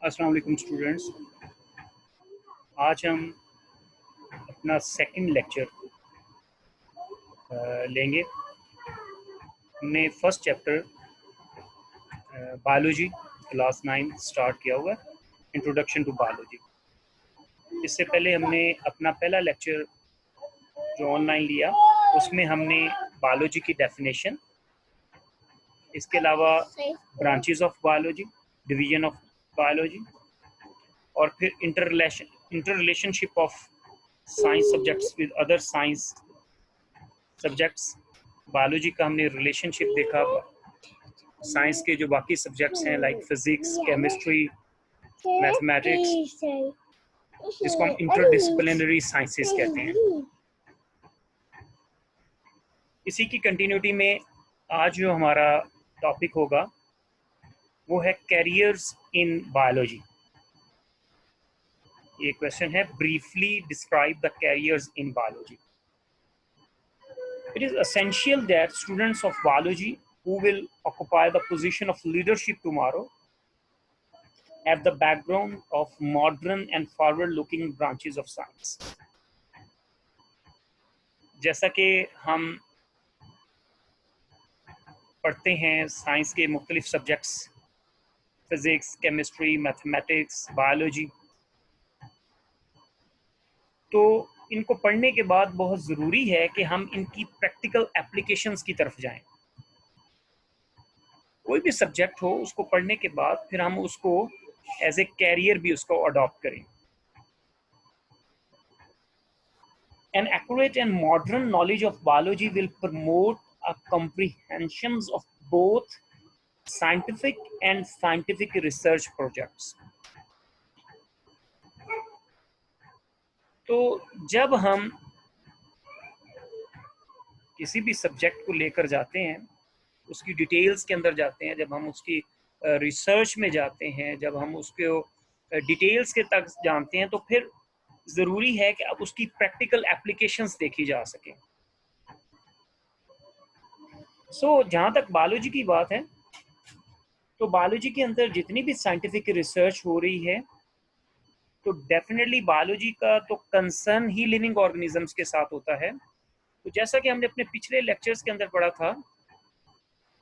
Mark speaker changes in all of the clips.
Speaker 1: अस्सलाम वालेकुम स्टूडेंट्स। आज हम अपना सेकंड लेक्चर लेंगे। हमने first chapter biology class 9 start किया हुआ है, इंट्रोडक्शन टू बायोलॉजी। इससे पहले हमने अपना पहला लेक्चर जो ऑनलाइन लिया उसमें हमने बायोलॉजी की डेफिनेशन, इसके अलावा branches of biology, division of biology और फिर inter relationship of science subjects with other science subjects. Biology का हमने रिलेशनशिप देखा साइंस के जो बाकी सब्जेक्ट्स हैं लाइक फिजिक्स, केमिस्ट्री, मैथमेटिक्स, जिसको हम इंटरडिसिप्लिनरी साइंसेस कहते हैं। इसी की कंटिन्यूटी में आज जो हमारा टॉपिक होगा वो है कैरियर्स इन बायोलॉजी। ये क्वेश्चन है, briefly describe the carriers in biology. It is essential that students of biology who will occupy the position of leadership tomorrow have the background of modern and forward-looking branches of science. जैसा कि हम पढ़ते हैं science के मुख्तलिफ subjects, physics, chemistry, mathematics, biology, तो इनको पढ़ने के बाद बहुत ज़रूरी है कि हम इनकी प्रैक्टिकल एप्लीकेशंस की तरफ जाएं। कोई भी सब्जेक्ट हो उसको पढ़ने के बाद फिर हम उसको एज ए कैरियर भी उसको अडॉप्ट करें। An accurate and modern knowledge of biology will promote a comprehension of both scientific and scientific research projects. तो जब हम किसी भी सब्जेक्ट को लेकर जाते हैं, उसकी डिटेल्स के अंदर जाते हैं, जब हम उसकी रिसर्च में जाते हैं, जब हम उसके डिटेल्स के तक जानते हैं, तो फिर ज़रूरी है कि अब उसकी प्रैक्टिकल एप्लीकेशंस देखी जा सकें। जहाँ तक बायोलॉजी की बात है, तो बायोलॉजी के अंदर जितनी भी साइंटिफिक रिसर्च हो रही है, तो डेफिनेटली बायोलॉजी का तो कंसर्न ही लिविंग ऑर्गेनिजम्स के साथ होता है। तो जैसा कि हमने अपने पिछले लेक्चर्स के अंदर पढ़ा था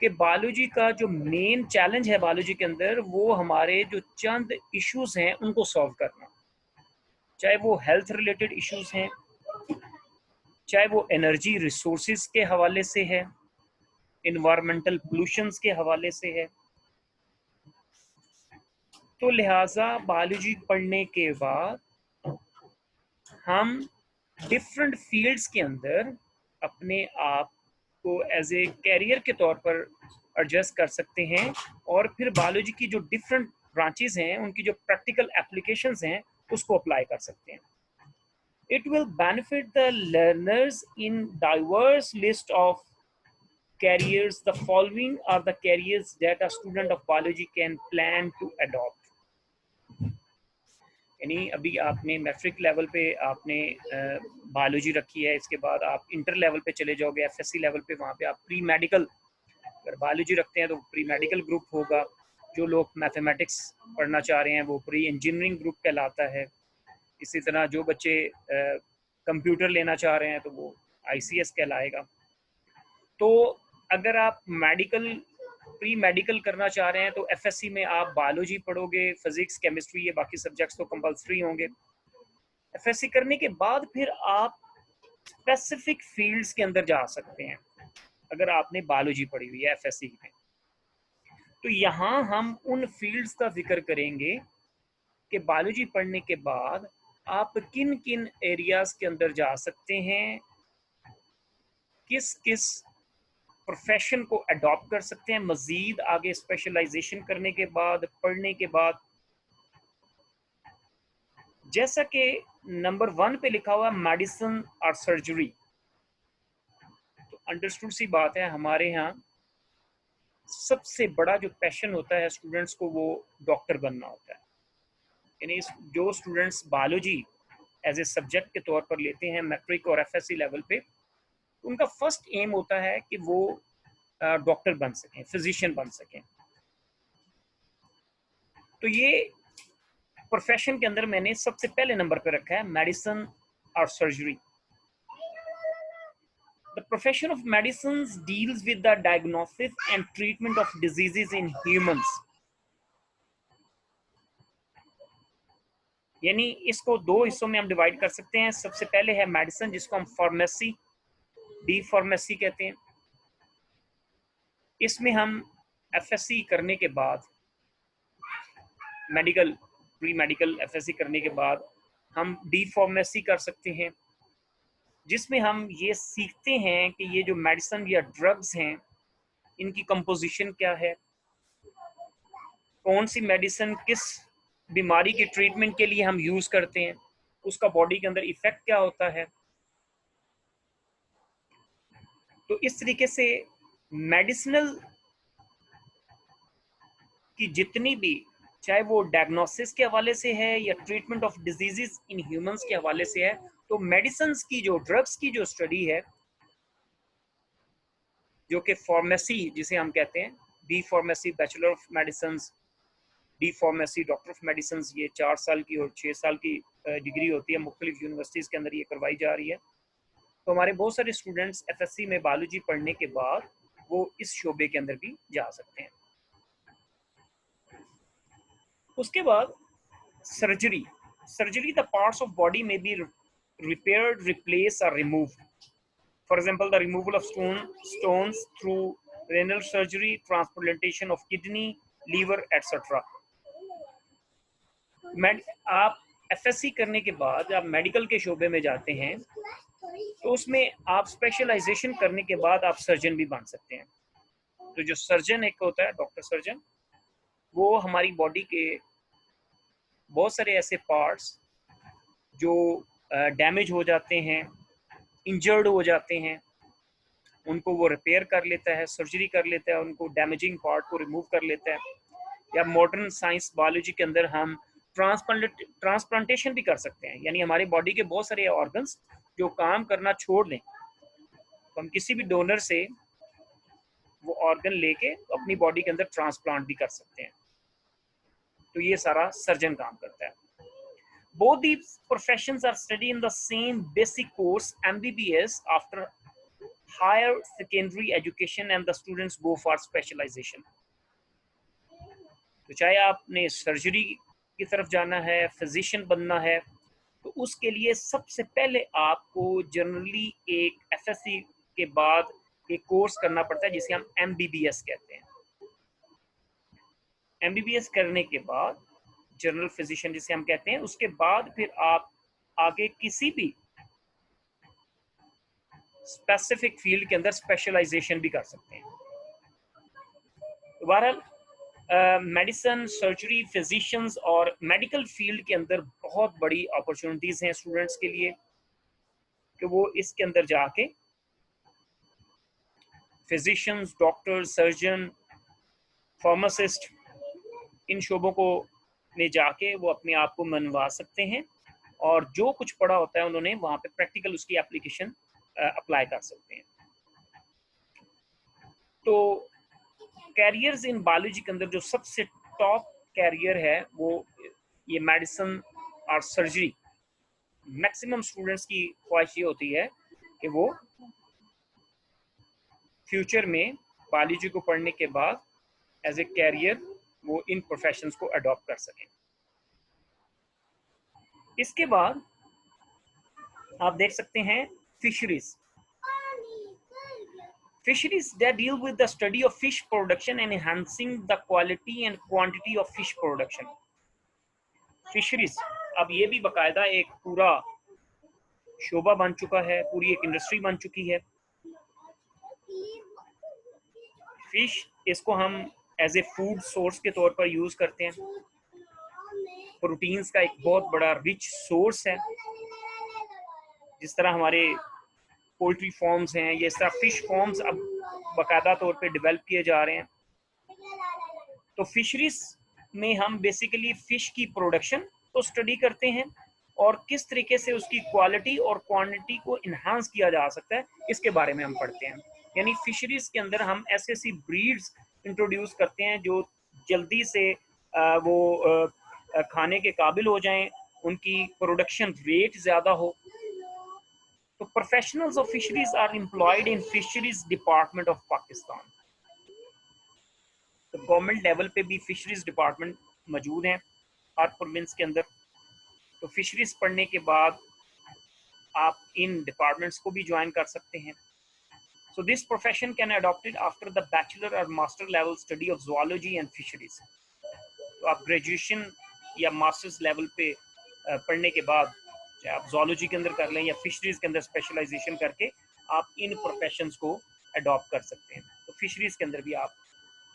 Speaker 1: कि बायोलॉजी का जो मेन चैलेंज है बायोलॉजी के अंदर, वो हमारे जो चंद इश्यूज हैं उनको सॉल्व करना, चाहे वो हेल्थ रिलेटेड इश्यूज हैं, चाहे वो एनर्जी रिसोर्सेज के हवाले से है, इन्वायरमेंटल पोल्यूशंस के हवाले से है। तो लिहाजा बायोलॉजी पढ़ने के बाद हम डिफरेंट फील्ड्स के अंदर अपने आप को एज ए कैरियर के तौर पर एडजस्ट कर सकते हैं और फिर बायोलॉजी की जो डिफरेंट ब्रांचेस हैं उनकी जो प्रैक्टिकल एप्लीकेशंस हैं उसको अप्लाई कर सकते हैं। It will benefit the learners in diverse list of careers. The following are the careers that a student of biology can plan to adopt. यानी अभी आपने मैट्रिक लेवल पे आपने बायोलॉजी रखी है, इसके बाद आप इंटर लेवल पे चले जाओगे, एफएससी लेवल पे, वहाँ पे आप प्री मेडिकल, अगर बायोलॉजी रखते हैं तो प्री मेडिकल ग्रुप होगा। जो लोग मैथमेटिक्स पढ़ना चाह रहे हैं वो प्री इंजीनियरिंग ग्रुप कहलाता है। इसी तरह जो बच्चे कंप्यूटर लेना चाह रहे हैं तो वो आईसीएस कहलाएगा। तो अगर आप मेडिकल, प्री मेडिकल करना चाह रहे हैं तो एफएससी में आप बायोलॉजी पढ़ोगे, फिजिक्स, केमिस्ट्री, ये बाकी सब्जेक्ट्स तो कंपलसरी होंगे। एफएससी करने के बाद फिर आप स्पेसिफिक फील्ड्स के अंदर जा सकते हैं अगर आपने बायोलॉजी पढ़ी हुई है एफएससी में। तो यहाँ हम उन फील्ड्स का जिक्र करेंगे कि बायोलॉजी पढ़ने के बाद आप किन किन एरियाज के अंदर जा सकते हैं, किस किस प्रोफेशन को अडॉप्ट कर सकते हैं मजीद आगे स्पेशलाइजेशन करने के बाद, पढ़ने के बाद। जैसा कि नंबर 1 पे लिखा हुआ मेडिसिन और सर्जरी, तो अंडरस्टूड सी बात है, हमारे यहाँ सबसे बड़ा जो पैशन होता है स्टूडेंट्स को वो डॉक्टर बनना होता है। यानी जो students biology as a subject के तौर पर लेते हैं मैट्रिक और एफएससी लेवल पे, उनका फर्स्ट एम होता है कि वो डॉक्टर बन सकें, फिजिशियन बन सकें। तो ये प्रोफेशन के अंदर मैंने सबसे पहले नंबर पे रखा है मेडिसिन और surgery. The profession of medicines deals with the diagnosis and treatment of diseases in humans। यानी इसको दो हिस्सों में हम डिवाइड कर सकते हैं। सबसे पहले है मेडिसिन, जिसको हम फार्मेसी, डी फार्मेसी कहते हैं। इसमें हम एफएससी करने के बाद, मेडिकल प्री मेडिकल एफएससी करने के बाद हम डी फार्मेसी कर सकते हैं, जिसमें हम ये सीखते हैं कि ये जो मेडिसिन या ड्रग्स हैं इनकी कंपोजिशन क्या है, कौन सी मेडिसिन किस बीमारी के ट्रीटमेंट के लिए हम यूज करते हैं, उसका बॉडी के अंदर इफेक्ट क्या होता है। तो इस तरीके से मेडिसिनल की जितनी भी, चाहे वो डायग्नोसिस के हवाले से है या treatment of diseases in humans के हवाले से है, तो मेडिसिन की जो ड्रग्स की जो स्टडी है, जो कि फार्मेसी जिसे हम कहते हैं, B pharmacy bachelor of medicine, D pharmacy doctor of medicine, ये 4 साल की और 6 साल की डिग्री होती है, मुख्तलिफ यूनिवर्सिटीज़ के अंदर ये करवाई जा रही है। तो हमारे बहुत सारे स्टूडेंट्स एफएससी में बायोलॉजी पढ़ने के बाद वो इस शोबे के अंदर भी जा सकते हैं। उसके बाद surgery. Surgery, the parts of body में B repaired, replaced or removed. For example, the removal of stones through renal surgery, transplantation of kidney, liver, etc. आप एफएससी करने के बाद आप मेडिकल के शोबे में जाते हैं, तो उसमें आप स्पेशलाइजेशन करने के बाद आप सर्जन भी बन सकते हैं। तो जो सर्जन एक होता है, डॉक्टर सर्जन, वो हमारी बॉडी के बहुत सारे ऐसे पार्ट्स जो डैमेज हो जाते हैं, इंजर्ड हो जाते हैं, उनको वो रिपेयर कर लेता है, सर्जरी कर लेता है, उनको डैमेजिंग पार्ट को रिमूव कर लेता है। या मॉडर्न साइंस बायोलॉजी के अंदर हम ट्रांसप्लांटेशन भी कर सकते हैं, यानी हमारी बॉडी के बहुत सारे ऑर्गन्स जो काम करना छोड़ दें, तो हम किसी भी डोनर से वो ऑर्गन लेके अपनी बॉडी के अंदर ट्रांसप्लांट भी कर सकते हैं। तो ये सारा सर्जन काम करता है। Both these professions are studied in the same basic course, MBBS, after higher secondary education, and the students go for specialization. तो चाहे आपने सर्जरी की तरफ जाना है, फिजिशियन बनना है, तो उसके लिए सबसे पहले आपको जनरली एक एफएससी के बाद एक कोर्स करना पड़ता है जिसे हम एमबीबीएस कहते हैं। एमबीबीएस करने के बाद जनरल फिजिशियन जिसे हम कहते हैं, उसके बाद फिर आप आगे किसी भी स्पेसिफिक फील्ड के अंदर स्पेशलाइजेशन भी कर सकते हैं। तो बहरहाल मेडिसिन, सर्जरी, फिजिशियंस और मेडिकल फील्ड के अंदर बहुत बड़ी अपॉर्चुनिटीज हैं स्टूडेंट्स के लिए कि वो इसके अंदर जाके फिजिशियंस, डॉक्टर, सर्जन, फार्मासिस्ट, इन शोबों को में जाके वो अपने आप को मनवा सकते हैं, और जो कुछ पढ़ा होता है उन्होंने वहाँ पे प्रैक्टिकल उसकी एप्लीकेशन अप्लाई कर सकते हैं। तो कैरियर्स इन बायोलॉजी के अंदर जो सबसे टॉप कैरियर है वो ये मेडिसिन और सर्जरी। मैक्सिमम स्टूडेंट्स की ख्वाहिश ये होती है कि वो फ्यूचर में बायोलॉजी को पढ़ने के बाद एज ए कैरियर वो इन प्रोफेशंस को अडॉप्ट कर सकें। इसके बाद आप देख सकते हैं fisheries. Fisheries that deal with the study of fish production and enhancing the quality and quantity of fish production. Fisheries अब ये भी बाकायदा एक पूरा शोबा बन चुका है, पूरी एक इंडस्ट्री बन चुकी है। फिश, इसको हम एज ए फूड सोर्स के तौर पर यूज करते हैं। प्रोटीन्स का एक बहुत बड़ा रिच सोर्स है। जिस तरह हमारे पोल्ट्री फॉर्म्स हैं, ये इस तरह फिश फॉर्म्स अब बाकायदा तौर पे डेवलप किए जा रहे हैं। तो फिशरीज में हम बेसिकली फिश की प्रोडक्शन को स्टडी करते हैं और किस तरीके से उसकी क्वालिटी और क्वांटिटी को इन्हांस किया जा सकता है, इसके बारे में हम पढ़ते हैं। यानी फिशरीज के अंदर हम ऐसी ब्रीड्स इंट्रोड्यूस करते हैं जो जल्दी से वो खाने के काबिल हो जाएं, उनकी प्रोडक्शन रेट ज़्यादा हो। तो professionals of fisheries are employed in fisheries department of Pakistan. तो गवर्नमेंट लेवल पे भी फिशरीज डिपार्टमेंट मौजूद हैं हर प्रोविंस के अंदर। तो फिशरीज पढ़ने के बाद आप इन डिपार्टमेंट्स को भी ज्वाइन कर सकते हैं। So this profession can adopted after the bachelor or master level study of zoology and fisheries. तो आप ग्रेजुएशन या मास्टर्स लेवल पे पढ़ने के बाद चाहे आप जोलॉजी के अंदर कर लें या फिशरीज के अंदर स्पेशलाइजेशन करके आप इन प्रोफेशंस को अडॉप्ट कर सकते हैं। तो फिशरीज के अंदर भी आप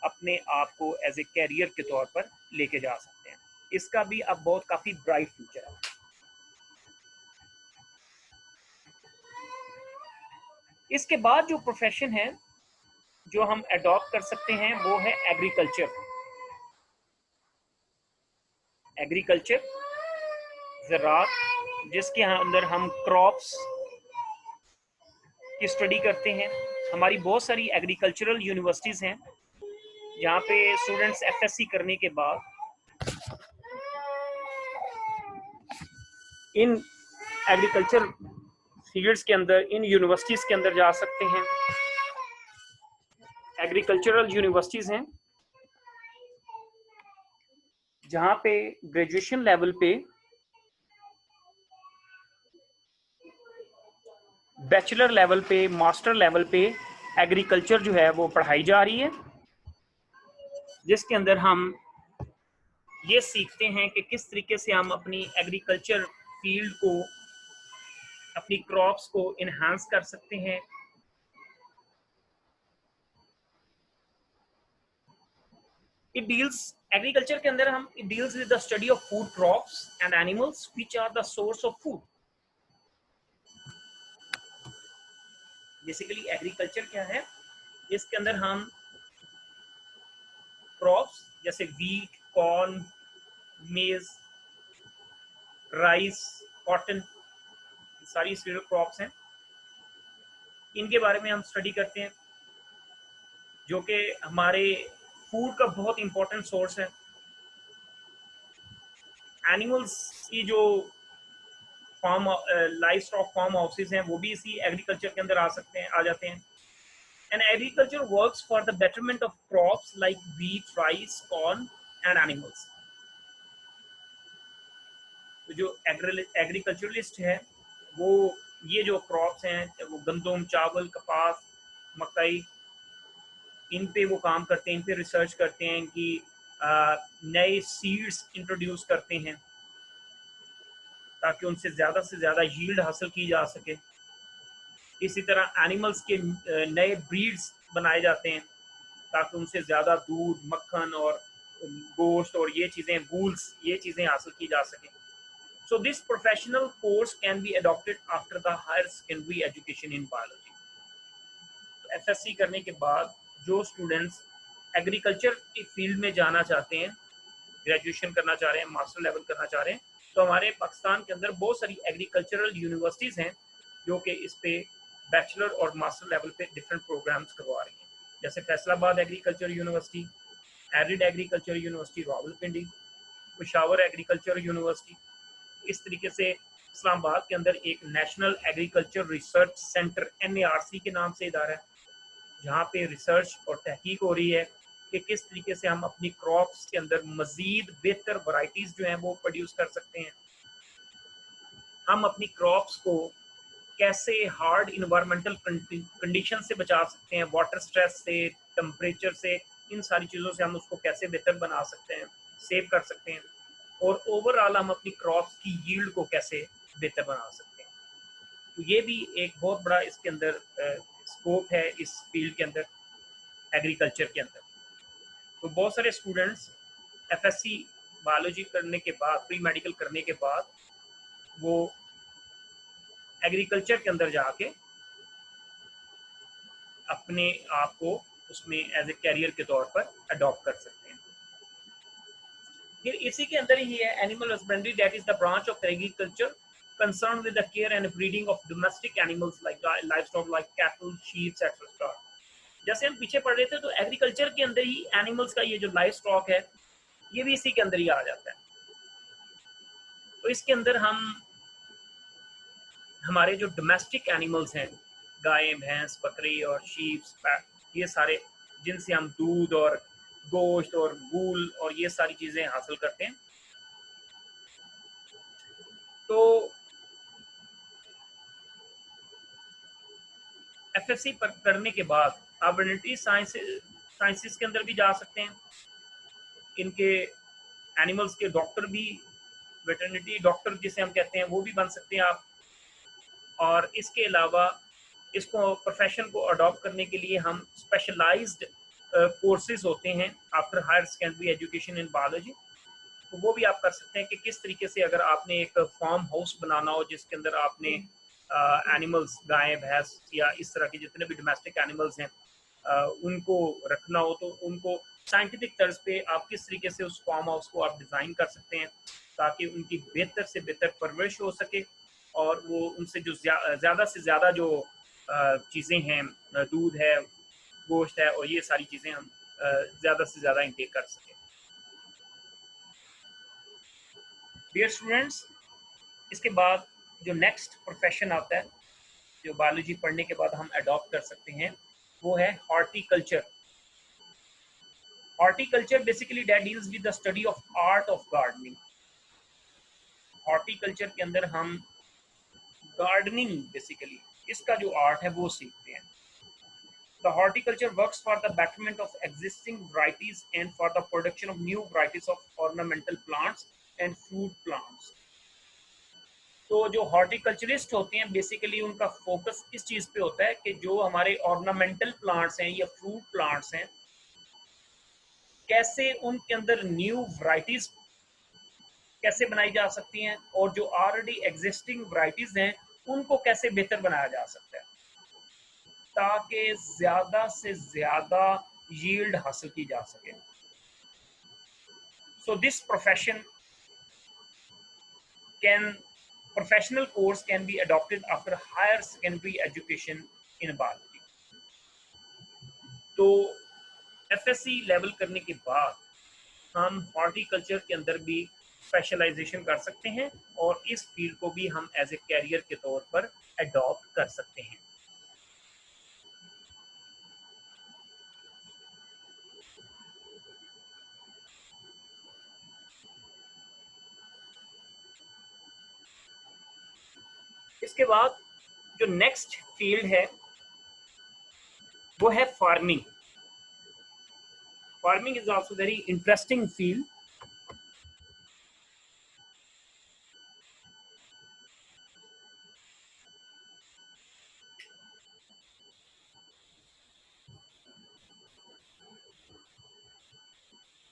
Speaker 1: अपने आप को एज ए कैरियर के तौर पर लेके जा सकते हैं। इसका भी अब बहुत काफ़ी ब्राइट फ्यूचर है। इसके बाद जो प्रोफेशन है जो हम अडॉप्ट कर सकते हैं वो है एग्रीकल्चर। एग्रीकल्चर ज़राअत, जिसके अंदर हम क्रॉप्स की स्टडी करते हैं। हमारी बहुत सारी एग्रीकल्चरल यूनिवर्सिटीज़ हैं जहाँ पे स्टूडेंट्स एफएससी करने के बाद इन एग्रीकल्चर फील्ड्स के अंदर, इन यूनिवर्सिटीज़ के अंदर जा सकते हैं। एग्रीकल्चरल यूनिवर्सिटीज़ हैं जहाँ पे ग्रेजुएशन लेवल पे, बैचलर लेवल पे, मास्टर लेवल पे एग्रीकल्चर जो है वो पढ़ाई जा रही है, जिसके अंदर हम ये सीखते हैं कि किस तरीके से हम अपनी एग्रीकल्चर फील्ड को, अपनी क्रॉप्स को इन्हांस कर सकते हैं। इट डील्स, एग्रीकल्चर के अंदर हम it deals with the study of food crops and animals which are the source of food. Basically agriculture क्या है, इसके अंदर हम क्रॉप्स जैसे wheat, corn, maize, rice, cotton, सारी सीरियल क्रॉप्स हैं, इनके बारे में हम स्टडी करते हैं, जो कि हमारे फूड का बहुत इंपॉर्टेंट सोर्स है। एनिमल्स की जो farm, life stock farm houses हैं वो भी इसी एग्रीकल्चर के अंदर आ सकते हैं, आ जाते हैं। And agriculture works for the betterment of crops like wheat, rice, corn and animals. तो जो एग्रीकल्चरलिस्ट है वो ये जो क्रॉप्स हैं, वो गंदम, चावल, कपास, मकई, इन पे वो काम करते हैं, इन पे रिसर्च करते हैं, इनकी नए सीड्स इंट्रोड्यूस करते हैं ताकि उनसे ज़्यादा से ज़्यादा यील्ड हासिल की जा सके। इसी तरह एनिमल्स के नए ब्रीड्स बनाए जाते हैं ताकि उनसे ज़्यादा दूध, मक्खन और गोश्त और ये चीज़ें, वूल्स, ये चीज़ें हासिल की जा सकें। So this professional course can be adopted after the higher secondary education in biology. तो एफएससी करने के बाद जो स्टूडेंट्स एग्रीकल्चर की फील्ड में जाना चाहते हैं, ग्रेजुएशन करना चाह रहे हैं, मास्टर लेवल करना चाह रहे हैं, तो हमारे पाकिस्तान के अंदर बहुत सारी एग्रीकल्चरल यूनिवर्सिटीज़ हैं जो कि इस पे बैचलर और मास्टर लेवल पे डिफरेंट प्रोग्राम्स करवा रही हैं, जैसे Faisalabad agriculture university, arid agriculture university Rawalpindi, Peshawar agriculture university. इस तरीके से इस्लामाबाद के अंदर एक national agriculture research centre NARC के नाम से इदारा है, जहाँ पे रिसर्च और तहकीक हो रही है कि किस तरीके से हम अपनी क्रॉप्स के अंदर मजीद बेहतर वैरायटीज़ जो हैं वो प्रोड्यूस कर सकते हैं। हम अपनी क्रॉप्स को कैसे हार्ड इन्वायरमेंटल कंडीशन से बचा सकते हैं, वाटर स्ट्रेस से, टेम्परेचर से, इन सारी चीज़ों से हम उसको कैसे बेहतर बना सकते हैं, सेव कर सकते हैं, और ओवरऑल हम अपनी क्रॉप्स की यील्ड को कैसे बेहतर बना सकते हैं। तो ये भी एक बहुत बड़ा इसके अंदर स्कोप है इस फील्ड के अंदर, एग्रीकल्चर के अंदर। तो बहुत सारे स्टूडेंट्स एफएससी बायोलॉजी करने के बाद, प्री मेडिकल करने के बाद, वो एग्रीकल्चर के अंदर जाके अपने आप को उसमें एज ए कैरियर के तौर पर अडॉप्ट कर सकते हैं। फिर इसी के अंदर ही है animal husbandry, that is the branch of agriculture concerned with the care and breeding of domestic animals like livestock like cattle, sheep, etc. जैसे हम पीछे पढ़ रहे थे तो एग्रीकल्चर के अंदर ही एनिमल्स का ये जो लाइव स्टॉक है ये भी इसी के अंदर ही आ जाता है। तो इसके अंदर हम हमारे जो डोमेस्टिक एनिमल्स हैं, गाय, भैंस, बकरी और शीप, ये सारे जिनसे हम दूध और गोश्त और वूल और ये सारी चीज़ें हासिल करते हैं। तो एफएससी पर करने के बाद आप वेटरनरी साइंसेस के अंदर भी जा सकते हैं। इनके एनिमल्स के डॉक्टर भी, वेटरनरी डॉक्टर जिसे हम कहते हैं, वो भी बन सकते हैं आप। और इसके अलावा इसको प्रोफेशन को अडॉप्ट करने के लिए हम स्पेशलाइज्ड कोर्सेज होते हैं after higher secondary education in biology, तो वो भी आप कर सकते हैं कि किस तरीके से अगर आपने एक फार्म हाउस बनाना हो जिसके अंदर आपने एनिमल्स, गाय, भैंस या इस तरह के जितने भी डोमेस्टिक एनिमल्स हैं उनको रखना हो, तो उनको साइंटिफिक तर्ज पे आप किस तरीके से उस फार्म हाउस को आप डिज़ाइन कर सकते हैं ताकि उनकी बेहतर से बेहतर परवरिश हो सके और वो उनसे जो ज़्यादा से ज़्यादा जो चीज़ें हैं, दूध है, गोश्त है और ये सारी चीज़ें हम ज़्यादा से ज़्यादा इनटेक कर सकें। डियर स्टूडेंट्स, इसके बाद जो नेक्स्ट प्रोफेशन आता है जो बायोलॉजी पढ़ने के बाद हम अडॉप्ट कर सकते हैं वो है horticulture. Horticulture basically that deals with the study of art of gardening. Horticulture के अंदर हम गार्डनिंग, बेसिकली इसका जो आर्ट है वो सीखते हैं। The horticulture works for the betterment of existing varieties and for the production of new varieties of ornamental plants and fruit plants. तो जो हॉर्टिकल्चरिस्ट होते हैं बेसिकली उनका फोकस इस चीज़ पे होता है कि जो हमारे ऑर्नामेंटल प्लांट्स हैं या फ्रूट प्लांट्स हैं, कैसे उनके अंदर न्यू वैरायटीज कैसे बनाई जा सकती हैं और जो ऑलरेडी एग्जिस्टिंग वैरायटीज हैं उनको कैसे बेहतर बनाया जा सकता है ताकि ज़्यादा से ज़्यादा यील्ड हासिल की जा सके। So this professional course can be adopted after higher secondary education in biology. तो एफएससी लेवल करने के बाद हम हॉर्टिकल्चर के अंदर भी स्पेशलाइजेशन कर सकते हैं और इस फील्ड को भी हम एज ए कैरियर के तौर पर अडॉप्ट कर सकते हैं। इसके बाद जो नेक्स्ट फील्ड है वो है farming. Farming is also very interesting field.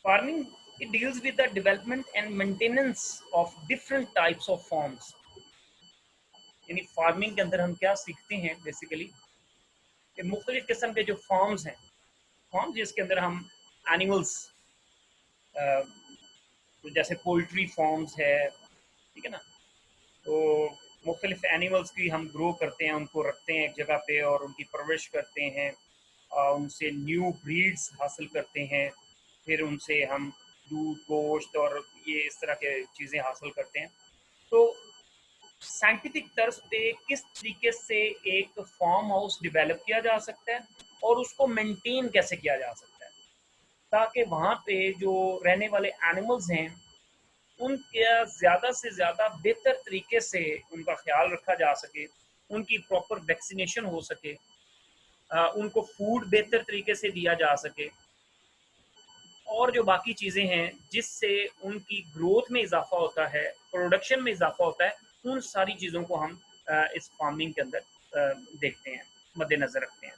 Speaker 1: Farming it deals with the development and maintenance of different types of farms। यानी फार्मिंग के अंदर हम क्या सीखते हैं बेसिकली कि मुख्तलिफ किस्म के जो फार्म्स हैं, फार्म जिसके अंदर हम एनिमल्स जैसे पोल्ट्री फार्म्स है, ठीक है ना, तो मुख्तलिफ एनिमल्स की हम ग्रो करते हैं, उनको रखते हैं एक जगह पे और उनकी परवरिश करते हैं, उनसे न्यू ब्रीड्स हासिल करते हैं, फिर उनसे हम दूध, गोश्त और ये इस तरह के चीज़ें हासिल करते हैं। तो साइंटिफिक तर्ज पे किस तरीके से एक फार्म हाउस डेवलप किया जा सकता है और उसको मेंटेन कैसे किया जा सकता है ताकि वहाँ पे जो रहने वाले एनिमल्स हैं उनका ज़्यादा से ज़्यादा बेहतर तरीके से उनका ख्याल रखा जा सके, उनकी प्रॉपर वैक्सीनेशन हो सके, उनको फूड बेहतर तरीके से दिया जा सके और जो बाकी चीज़ें हैं जिससे उनकी ग्रोथ में इजाफा होता है, प्रोडक्शन में इजाफा होता है, उन सारी चीज़ों को हम इस फार्मिंग के अंदर देखते हैं, मद्देनजर रखते हैं।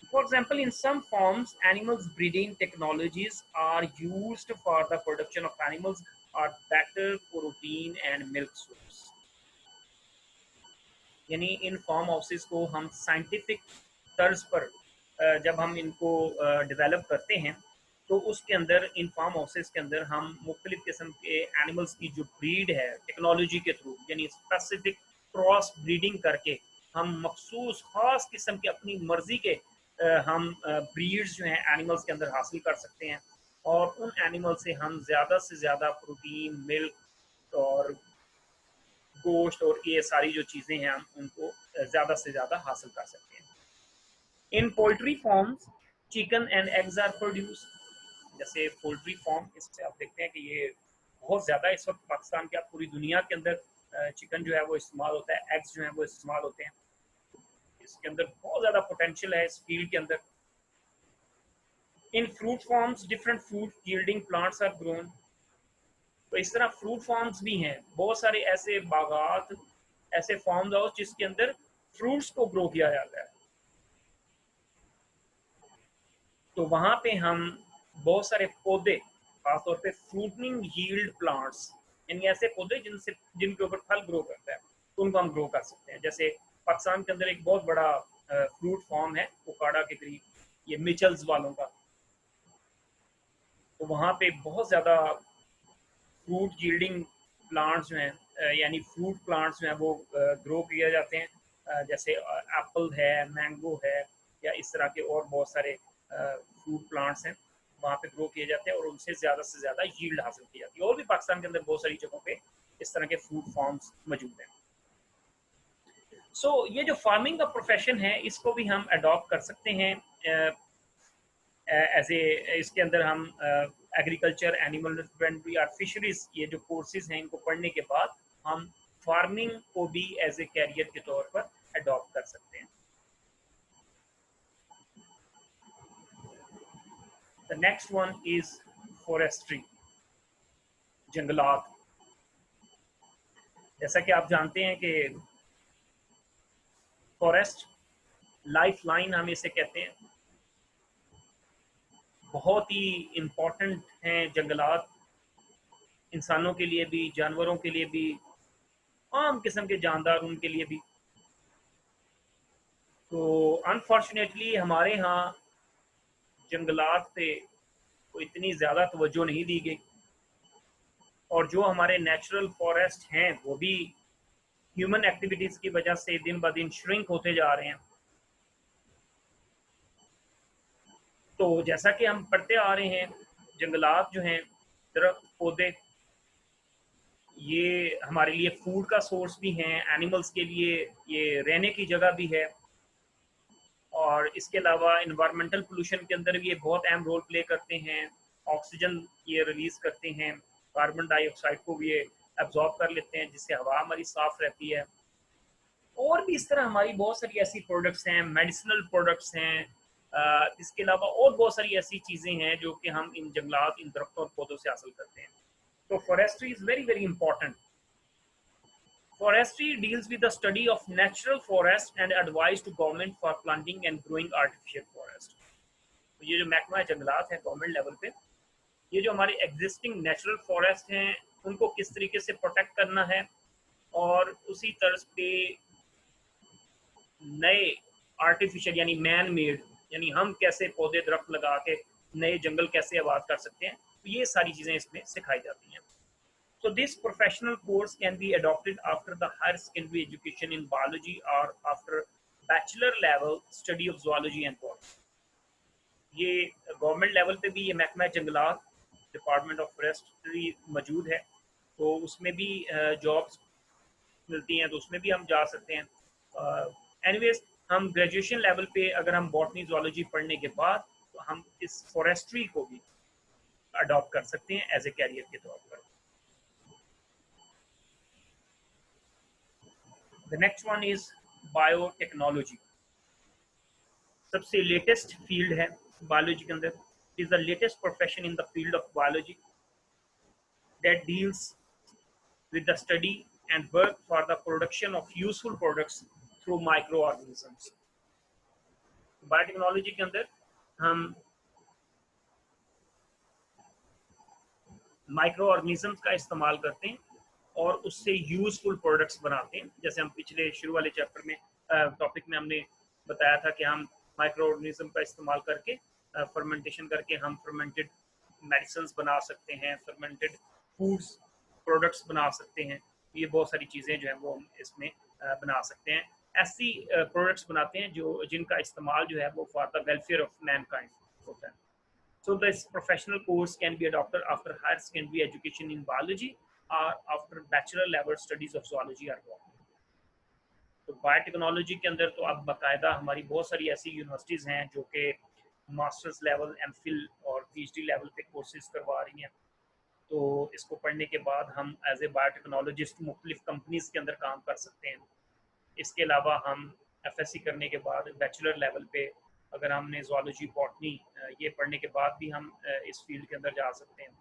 Speaker 1: For example, in some farms, animals breeding technologies are used for the production of animals are better protein and milk source। यानी इन फार्म हाउसेस को हम साइंटिफिक तर्ज पर जब हम इनको डेवलप करते हैं तो उसके अंदर इन फार्म हाउसेस के अंदर हम मुख्तलिफ किस्म के एनिमल्स की जो ब्रीड है टेक्नोलॉजी के थ्रू, यानी स्पेसिफिक क्रॉस ब्रीडिंग करके हम मखसूस ख़ास किस्म के अपनी मर्ज़ी के हम ब्रीड्स जो हैं एनिमल्स के अंदर हासिल कर सकते हैं और उन एनिमल से हम ज़्यादा से ज़्यादा प्रोटीन, मिल्क और गोश्त और ये सारी जो चीज़ें हैं हम उनको ज़्यादा से ज़्यादा हासिल कर सकते हैं। In poultry farms chicken and eggs are produce. जैसे पोल्ट्री फार्म, इससे आप देखते हैं कि ये बहुत ज़्यादा इस वक्त पाकिस्तान के, पूरी दुनिया के अंदर चिकन जो है वो इस्तेमाल होता है, एग्स जो है वो इस्तेमाल होते हैं। इसके अंदर बहुत ज़्यादा पोटेंशियल है इस फील्ड के अंदर। In fruit farms different fruit yielding plants are grown. तो इस तरह फ्रूट फार्म्स भी हैं, बहुत सारे ऐसे बागात, ऐसे फार्म हाउस जिसके अंदर फ्रूट्स को ग्रो किया जाता है। तो वहां पे हम बहुत सारे पौधे, खासतौर पे फ्रूटिंग यील्ड प्लांट्स, यानी ऐसे पौधे जिनके ऊपर फल ग्रो करता है, तो उनको हम ग्रो कर सकते हैं। जैसे पाकिस्तान के अंदर एक बहुत बड़ा फ्रूट फार्म है कोकाड़ा के करीब, ये मिचल्स वालों का। तो वहाँ पे बहुत ज़्यादा फ्रूट यील्डिंग प्लांट्स जो हैं, यानी फ्रूट प्लांट्स जो हैं वो ग्रो किए जाते हैं। जैसे एप्पल है, मैंगो है, या इस तरह के और बहुत सारे फ्रूट प्लांट्स हैं, वहाँ पे ग्रो किए जाते हैं और उनसे ज़्यादा से ज़्यादा यील्ड हासिल की जाती है। और भी पाकिस्तान के अंदर बहुत सारी जगहों पे इस तरह के फ्रूट फार्म्स मौजूद हैं। सो ये जो फार्मिंग का प्रोफेशन है, इसको भी हम अडॉप्ट कर सकते हैं एज ए, इसके अंदर हम एग्रीकल्चर, एनिमल हस्बेंड्री और फिशरीज, ये जो कोर्सेज हैं, इनको पढ़ने के बाद हम फार्मिंग को भी एज ए कैरियर के तौर पर अडॉप्ट कर सकते हैं। The next one is forestry, जंगलात। जैसा कि आप जानते हैं कि फॉरेस्ट लाइफ लाइन हम इसे कहते हैं, बहुत ही इम्पोर्टेंट हैं जंगलात, इंसानों के लिए भी, जानवरों के लिए भी, आम किस्म के जानदार उनके लिए भी। तो अनफॉर्चुनेटली हमारे यहाँ जंगलात पे को इतनी ज़्यादा तवज्जो नहीं दी गई, और जो हमारे नेचुरल फॉरेस्ट हैं वो भी ह्यूमन एक्टिविटीज़ की वजह से दिन ब दिन श्रिंक होते जा रहे हैं। तो जैसा कि हम पढ़ते आ रहे हैं, जंगलात जो हैं, दरख्त, पौधे, ये हमारे लिए फूड का सोर्स भी हैं, एनिमल्स के लिए ये रहने की जगह भी है, और इसके अलावा इन्वायरमेंटल पोल्यूशन के अंदर भी ये बहुत अहम रोल प्ले करते हैं। ऑक्सीजन ये रिलीज करते हैं, कार्बन डाइऑक्साइड को भी ये एब्जॉर्ब कर लेते हैं, जिससे हवा हमारी साफ रहती है। और भी इस तरह हमारी बहुत सारी ऐसी प्रोडक्ट्स हैं, मेडिसिनल प्रोडक्ट्स हैं। इसके अलावा और बहुत सारी ऐसी चीज़ें हैं जो कि हम इन जंगलात, इन दरख्तों और पौधों से हासिल करते हैं। तो forestry is very very important. Forestry deals with the study of natural forest and advice to government for planting and growing artificial forest. तो ये जो महकमा जंगलात है गवर्नमेंट लेवल पे, ये जो हमारे एग्जिस्टिंग नेचुरल फॉरेस्ट हैं उनको किस तरीके से प्रोटेक्ट करना है, और उसी तर्ज पे नए आर्टिफिशियल यानी मैन मेड, यानी हम कैसे पौधे दरख्त लगा के नए जंगल कैसे आबाद कर सकते हैं, तो ये सारी चीज़ें इसमें सिखाई जाती हैं। So this professional course can be adopted after the higher secondary education in biology or after bachelor level study of zoology and botany. ये गवर्नमेंट लेवल पे भी ये महकमा जंगलात, डिपार्टमेंट ऑफ फॉरेस्ट्री मौजूद है, तो उसमें भी जॉब्स मिलती हैं, तो उसमें भी हम जा सकते हैं। एनीवेज, हम ग्रेजुएशन लेवल पे अगर हम बॉटनी जोलॉजी पढ़ने के बाद, तो हम इस फॉरेस्ट्री को भी अडॉप्ट कर सकते हैं एज ए कैरियर के तौर पर। The next one is biotechnology. सबसे लेटेस्ट फील्ड है बायोलॉजी के अंदर, is the latest profession in the field of biology that deals with the study and work for the production of useful products through microorganisms. Biotechnology के अंदर हम micro organisms का इस्तेमाल करते हैं और उससे यूजफुल प्रोडक्ट्स बनाते हैं। जैसे हम पिछले शुरू वाले चैप्टर में टॉपिक में हमने बताया था कि हम माइक्रो ऑर्गेनिज्म का इस्तेमाल करके फर्मेंटेशन करके हम फर्मेंटेड मेडिसिन बना सकते हैं, फर्मेंटेड फूड्स प्रोडक्ट्स बना सकते हैं। ये बहुत सारी चीज़ें जो हैं वो हम इसमें बना सकते हैं। ऐसी प्रोडक्ट्स बनाते हैं जो जिनका इस्तेमाल जो है वो for the welfare of Mankind होता है। So this professional course can be adopted after higher secondary education in biology after bachelor level studies of zoology or botany. तो बायोटेक्नोलॉजी के अंदर तो अब बाकायदा हमारी बहुत सारी ऐसी यूनिवर्सिटीज़ हैं जो कि मास्टर्स लेवल, एमफिल और पीएचडी लेवल पे कोर्सेज करवा रही हैं। तो इसको पढ़ने के बाद हम एज ए बायोटेक्नोलॉजिस्ट मुख्तलिफ कंपनीज के अंदर काम कर सकते हैं। इसके अलावा हम एफएससी करने के बाद बैचलर लेवल पे अगर हमने ज़ूलॉजी, बॉटनी ये पढ़ने के बाद भी हम इस फील्ड के अंदर जा सकते हैं।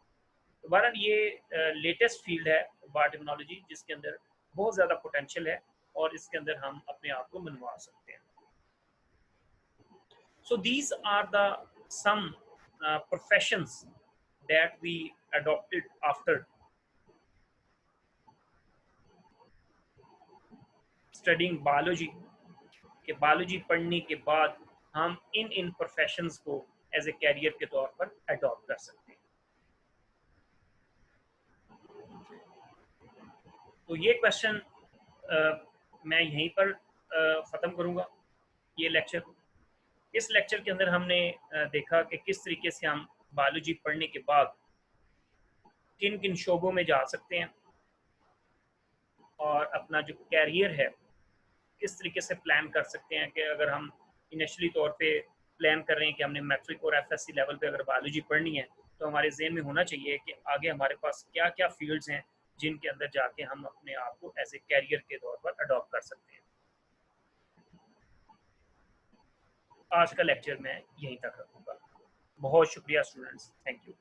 Speaker 1: तो बहरहाल ये लेटेस्ट फील्ड है बायोटेक्नोलॉजी, जिसके अंदर बहुत ज़्यादा पोटेंशियल है और इसके अंदर हम अपने आप को मनवा सकते हैं। So these are the some professions that we adopted after studying biology, कि बायोलॉजी पढ़ने के बाद हम इन प्रोफेशंस को एज ए कैरियर के तौर पर अडॉप्ट कर सकते हैं। तो ये क्वेश्चन मैं यहीं पर ख़त्म करूँगा ये लेक्चर। इस लेक्चर के अंदर हमने देखा कि किस तरीके से हम बायोलॉजी पढ़ने के बाद किन किन शोबों में जा सकते हैं और अपना जो कैरियर है किस तरीके से प्लान कर सकते हैं। कि अगर हम इनिशियली तौर पे प्लान कर रहे हैं कि हमने मैट्रिक और एफएससी लेवल पे अगर बायोलॉजी पढ़नी है, तो हमारे ज़हन में होना चाहिए कि आगे हमारे पास क्या क्या फील्ड्स हैं जिनके अंदर जाके हम अपने आप को एज ए कैरियर के तौर पर अडॉप्ट कर सकते हैं। आज का लेक्चर मैं यहीं तक रखूँगा। बहुत शुक्रिया स्टूडेंट्स, थैंक यू।